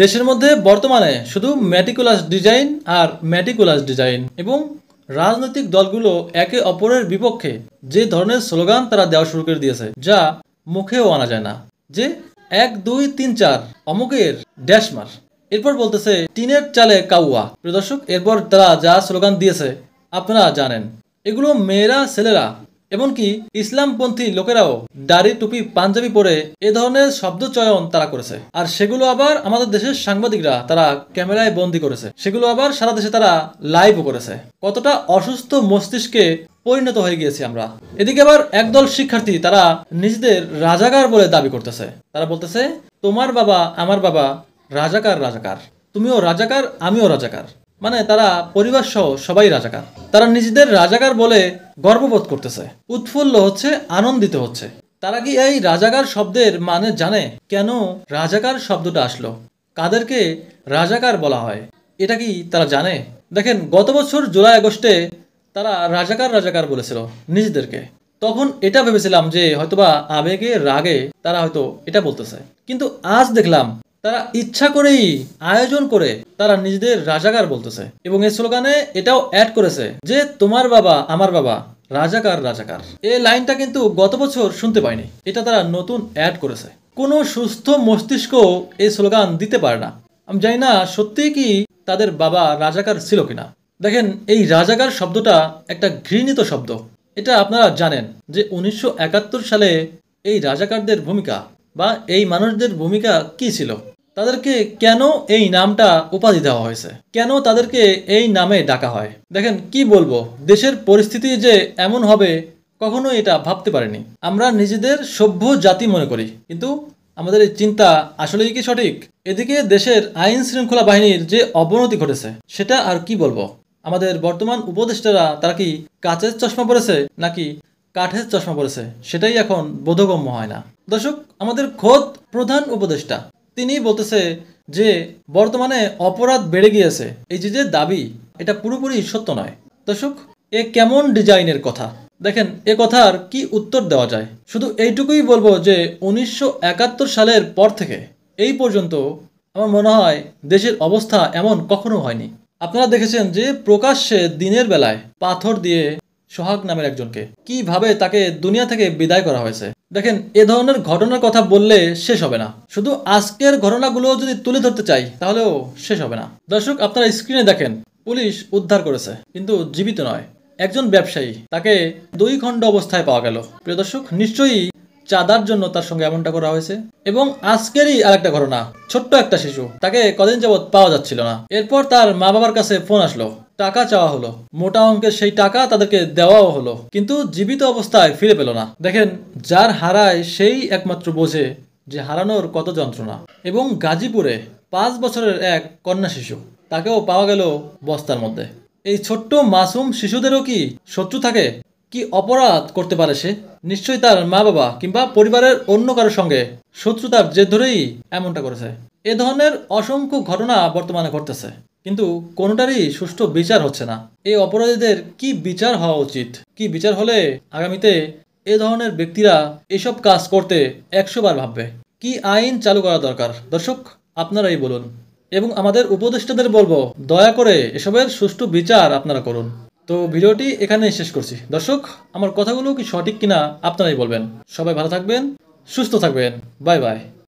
দেশের মধ্যে বর্তমানে শুধু মেটিকুলাস ডিজাইন আর মেটিকুলাস ডিজাইন এবং রাজনৈতিক দলগুলো একে অপরের বিপক্ষে যে ধরনের স্লোগান তারা দেওয়া শুরু করে দিয়েছে, যা মুখেও আনা যায় না। যে 1 2 3 4 অমুকের ড্যাশ মার, এরপর বলতেছে টিনের চালে কাউয়া। প্রিয় দর্শক, এরপর তারা যা স্লোগান দিয়েছে আপনারা জানেন। এগুলো মেয়েরা, ছেলেরা, এমনকি ইসলামপন্থী লোকেরাও দাড়ি, টুপি, পাঞ্জাবি পরে এ ধরনের শব্দ চয়ন তারা করেছে। আর সেগুলো আবার আমাদের দেশের সাংবাদিকরা তারা ক্যামেরায় বন্দি করেছে, সেগুলো আবার সারা দেশে তারা লাইভও করেছে। কতটা অসুস্থ মস্তিষ্কে পরিণত হয়ে গিয়েছি আমরা। এদিকে আবার একদল শিক্ষার্থী তারা নিজেদের রাজাকার বলে দাবি করতেছে। তারা বলতেছে তোমার বাবা আমার বাবা রাজাকার রাজাকার, তুমিও রাজাকার আমিও রাজাকার। মানে তারা পরিবার সহ সবাই রাজাকার। তারা নিজেদের রাজাকার বলে গর্ববোধ করতেছে, উৎফুল্ল হচ্ছে, আনন্দিত হচ্ছে। তারা কি এই রাজাকার শব্দের মানে জানে? কেন রাজাকার শব্দটা আসলো, কাদেরকে রাজাকার বলা হয়, এটা কি তারা জানে? দেখেন, গত বছর জুলাই আগস্টে তারা রাজাকার রাজাকার বলেছিল নিজেদেরকে। তখন এটা ভেবেছিলাম যে হয়তোবা আবেগে রাগে তারা হয়তো এটা বলতেছে, কিন্তু আজ দেখলাম তারা ইচ্ছা করেই আয়োজন করে তারা নিজেদের রাজাকার বলতেছে এবং এই স্লোগানে এটাও অ্যাড করেছে যে তোমার বাবা আমার বাবা রাজাকার রাজাকার। এই লাইনটা কিন্তু গত বছর শুনতে পাইনি, এটা তারা নতুন অ্যাড করেছে। কোনো সুস্থ মস্তিষ্ক এই স্লোগান দিতে পারে না। আমি জানি না সত্যিই কি তাদের বাবা রাজাকার ছিল কিনা। দেখেন, এই রাজাকার শব্দটা একটা ঘৃণিত শব্দ। এটা আপনারা জানেন যে 1971 সালে এই রাজাকারদের ভূমিকা বা এই মানুষদের ভূমিকা কি ছিল, তাদেরকে কেন এই নামটা উপাধি দেওয়া হয়েছে, কেন তাদেরকে এই নামে ডাকা হয়। দেখেন, কি বলবো, দেশের পরিস্থিতি যে এমন হবে কখনো এটা ভাবতে পারিনি। আমরা নিজেদের সভ্য জাতি মনে করি, কিন্তু আমাদের এই চিন্তা আসলেই কি সঠিক? এদিকে দেশের আইন শৃঙ্খলা বাহিনীর যে অবনতি ঘটেছে সেটা আর কি বলবো। আমাদের বর্তমান উপদেষ্টারা তারা কি কাচের চশমা পরেছে নাকি কাঠের চশমা পরেছে সেটাই এখন বোধগম্য হয় না। দর্শক, আমাদের খোদ প্রধান উপদেষ্টা তিনি বলতেছে যে বর্তমানে অপরাধ বেড়ে গিয়েছে। এই যে দাবি, এটা পুরোপুরি সত্য নয়। দর্শক, এ কেমন ডিজাইনের কথা? দেখেন, এ কথার কি উত্তর দেওয়া যায়? শুধু এইটুকুই বলবো যে 1971 সালের পর থেকে এই পর্যন্ত আমার মনে হয় দেশের অবস্থা এমন কখনো হয়নি। আপনারা দেখেছেন যে প্রকাশ্যে দিনের বেলায় পাথর দিয়ে সোহাগ নামের একজনকে কিভাবে তাকে দুনিয়া থেকে বিদায় করা হয়েছে। দেখেন, এ ধরনের ঘটনার কথা বললে শেষ হবে না। শুধু আজকের ঘটনাগুলো যদি তুলে ধরতে চাই তাহলেও শেষ হবে না। দর্শক, আপনারা স্ক্রিনে দেখেন, পুলিশ উদ্ধার করেছে কিন্তু জীবিত নয়, একজন ব্যবসায়ী, তাকে 2 খণ্ড অবস্থায় পাওয়া গেল। প্রিয় দর্শক, নিশ্চয়ই চাঁদার জন্য তার সঙ্গে এমনটা করা হয়েছে। এবং আজকেরই আরেকটা ঘটনা, ছোট্ট একটা শিশু, তাকে কদিন যাবৎ পাওয়া যাচ্ছিল না। এরপর তার মা বাবার কাছে ফোন আসলো, টাকা চাওয়া হলো, মোটা অঙ্কের সেই টাকা তাদেরকে দেওয়াও হলো, কিন্তু জীবিত অবস্থায় ফিরে পেল না। দেখেন, যার হারায় সেই একমাত্র বোঝে যে হারানোর কত যন্ত্রণা। এবং গাজীপুরে 5 বছরের এক কন্যা শিশু, তাকেও পাওয়া গেল বস্তার মধ্যে। এই ছোট্ট মাসুম শিশুদেরও কি শত্রু থাকে? কি অপরাধ করতে পারে সে? নিশ্চয়ই তার মা বাবা কিংবা পরিবারের অন্য কারোর সঙ্গে শত্রুতার জের ধরেই এমনটা করেছে। এ ধরনের অসংখ্য ঘটনা বর্তমানে ঘটতেছে, কিন্তু কোনোটারই সুষ্ঠু বিচার হচ্ছে না। এই অপরাধীদের কি বিচার হওয়া উচিত? কি বিচার হলে আগামীতে এ ধরনের ব্যক্তিরা এসব কাজ করতে 100 বার ভাববে? কি আইন চালু করা দরকার? দর্শক, আপনারাই বলুন। এবং আমাদের উপদেষ্টাদের বলবো, দয়া করে এসবের সুষ্ঠু বিচার আপনারা করুন। তো ভিডিওটি এখানেই শেষ করছি। দর্শক, আমার কথাগুলো কি সঠিক কিনা আপনারাই বলবেন। সবাই ভালো থাকবেন, সুস্থ থাকবেন। Bye bye.